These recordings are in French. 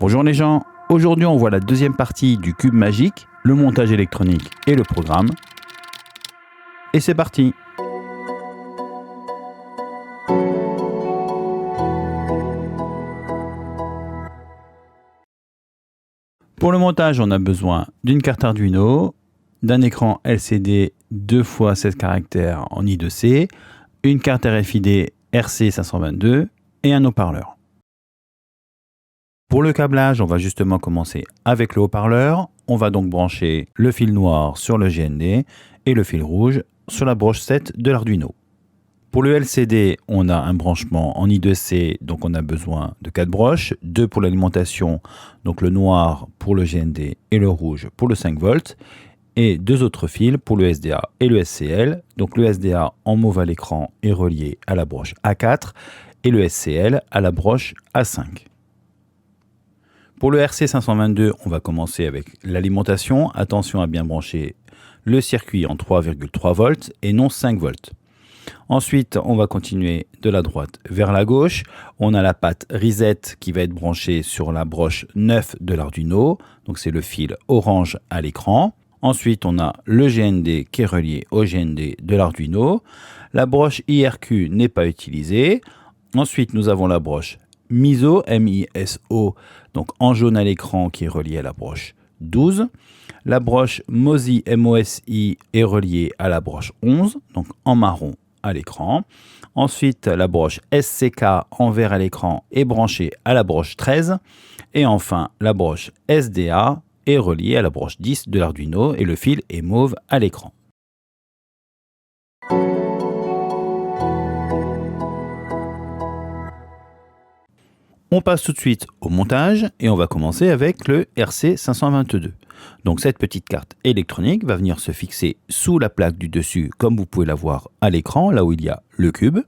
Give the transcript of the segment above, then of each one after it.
Bonjour les gens, aujourd'hui on voit la deuxième partie du cube magique, le montage électronique et le programme. Et c'est parti! Pour le montage, on a besoin d'une carte Arduino, d'un écran LCD 2 x 16 caractères en I2C, une carte RFID RC522 et un haut-parleur. Pour le câblage, on va justement commencer avec le haut-parleur. On va donc brancher le fil noir sur le GND et le fil rouge sur la broche 7 de l'Arduino. Pour le LCD, on a un branchement en I2C, donc on a besoin de 4 broches, 2 pour l'alimentation, donc le noir pour le GND et le rouge pour le 5 volts, et 2 autres fils pour le SDA et le SCL. Donc le SDA en mauve à l'écran est relié à la broche A4 et le SCL à la broche A5. Pour le RC522, on va commencer avec l'alimentation. Attention à bien brancher le circuit en 3,3 volts et non 5 volts. Ensuite, on va continuer de la droite vers la gauche. On a la patte reset qui va être branchée sur la broche 9 de l'Arduino. Donc c'est le fil orange à l'écran. Ensuite, on a le GND qui est relié au GND de l'Arduino. La broche IRQ n'est pas utilisée. Ensuite, nous avons la broche MISO, M-I-S-O, donc en jaune à l'écran qui est reliée à la broche 12. La broche MOSI, M-O-S-I est reliée à la broche 11, donc en marron à l'écran. Ensuite, la broche SCK en vert à l'écran est branchée à la broche 13. Et enfin, la broche SDA est reliée à la broche 10 de l'Arduino et le fil est mauve à l'écran. On passe tout de suite au montage et on va commencer avec le RC522. Donc cette petite carte électronique va venir se fixer sous la plaque du dessus comme vous pouvez la voir à l'écran, là où il y a le cube.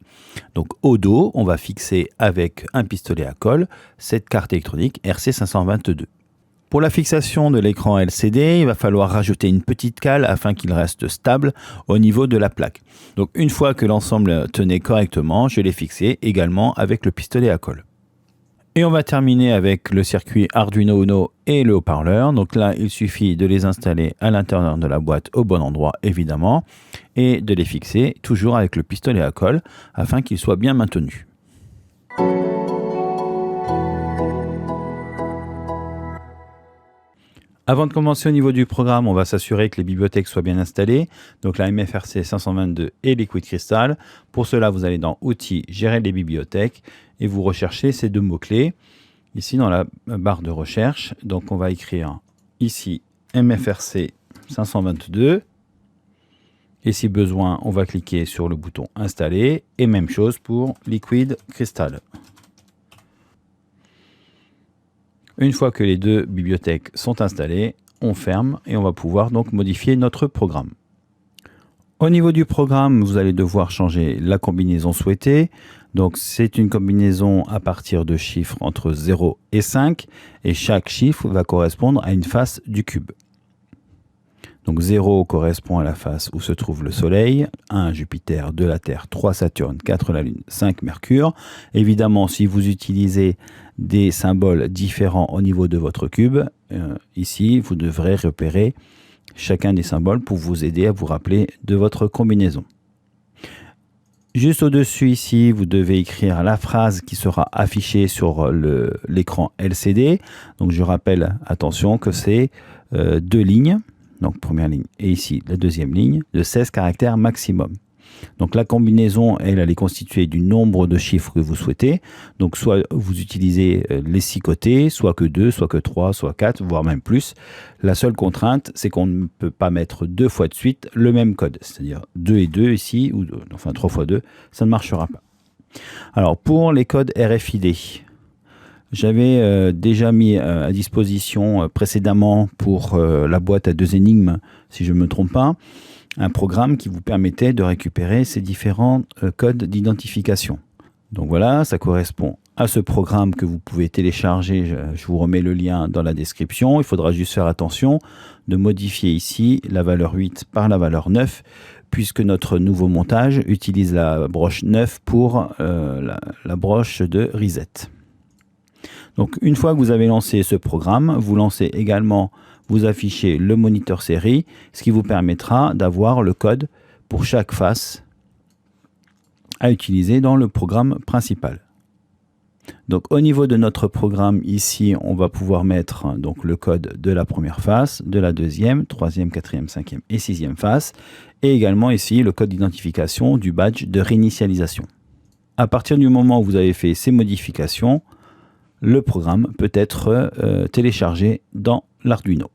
Donc au dos, on va fixer avec un pistolet à colle cette carte électronique RC522. Pour la fixation de l'écran LCD, il va falloir rajouter une petite cale afin qu'il reste stable au niveau de la plaque. Donc une fois que l'ensemble tenait correctement, je l'ai fixé également avec le pistolet à colle. Et on va terminer avec le circuit Arduino Uno et le haut-parleur. Donc là, il suffit de les installer à l'intérieur de la boîte au bon endroit, évidemment, et de les fixer toujours avec le pistolet à colle afin qu'ils soient bien maintenus. Avant de commencer au niveau du programme, on va s'assurer que les bibliothèques soient bien installées. Donc la MFRC 522 et Liquid Crystal. Pour cela, vous allez dans Outils, Gérer les bibliothèques et vous recherchez ces deux mots-clés ici dans la barre de recherche. Donc on va écrire ici MFRC 522 et si besoin, on va cliquer sur le bouton Installer et même chose pour Liquid Crystal. Une fois que les deux bibliothèques sont installées, on ferme et on va pouvoir donc modifier notre programme. Au niveau du programme, vous allez devoir changer la combinaison souhaitée. Donc c'est une combinaison à partir de chiffres entre 0 et 5 et chaque chiffre va correspondre à une face du cube. Donc 0 correspond à la face où se trouve le Soleil, 1 Jupiter, 2 la Terre, 3 Saturne, 4 la Lune, 5 Mercure. Évidemment, si vous utilisez des symboles différents au niveau de votre cube, ici, vous devrez repérer chacun des symboles pour vous aider à vous rappeler de votre combinaison. Juste au-dessus ici, vous devez écrire la phrase qui sera affichée sur l'écran LCD. Donc je rappelle, attention, que c'est 2 lignes. Donc première ligne et ici la deuxième ligne de 16 caractères maximum. Donc la combinaison, elle est constituée du nombre de chiffres que vous souhaitez. Donc soit vous utilisez les 6 côtés, soit que 2, soit que 3, soit 4, voire même plus. La seule contrainte, c'est qu'on ne peut pas mettre 2 fois de suite le même code. C'est-à-dire 2 et 2 ici, ou enfin 3 fois 2, ça ne marchera pas. Alors pour les codes RFID, j'avais déjà mis à disposition précédemment pour la boîte à 2 énigmes, si je ne me trompe pas, un programme qui vous permettait de récupérer ces différents codes d'identification. Donc voilà, ça correspond à ce programme que vous pouvez télécharger. Je vous remets le lien dans la description. Il faudra juste faire attention de modifier ici la valeur 8 par la valeur 9, puisque notre nouveau montage utilise la broche 9 pour la broche de reset. Donc une fois que vous avez lancé ce programme, vous lancez également, vous affichez le moniteur série, ce qui vous permettra d'avoir le code pour chaque face à utiliser dans le programme principal. Donc au niveau de notre programme ici, on va pouvoir mettre donc le code de la première face, de la deuxième, troisième, quatrième, cinquième et sixième face, et également ici le code d'identification du badge de réinitialisation. À partir du moment où vous avez fait ces modifications, le programme peut être téléchargé dans l'Arduino.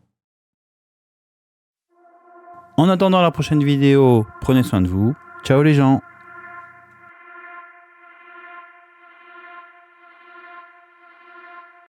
En attendant la prochaine vidéo, prenez soin de vous. Ciao les gens!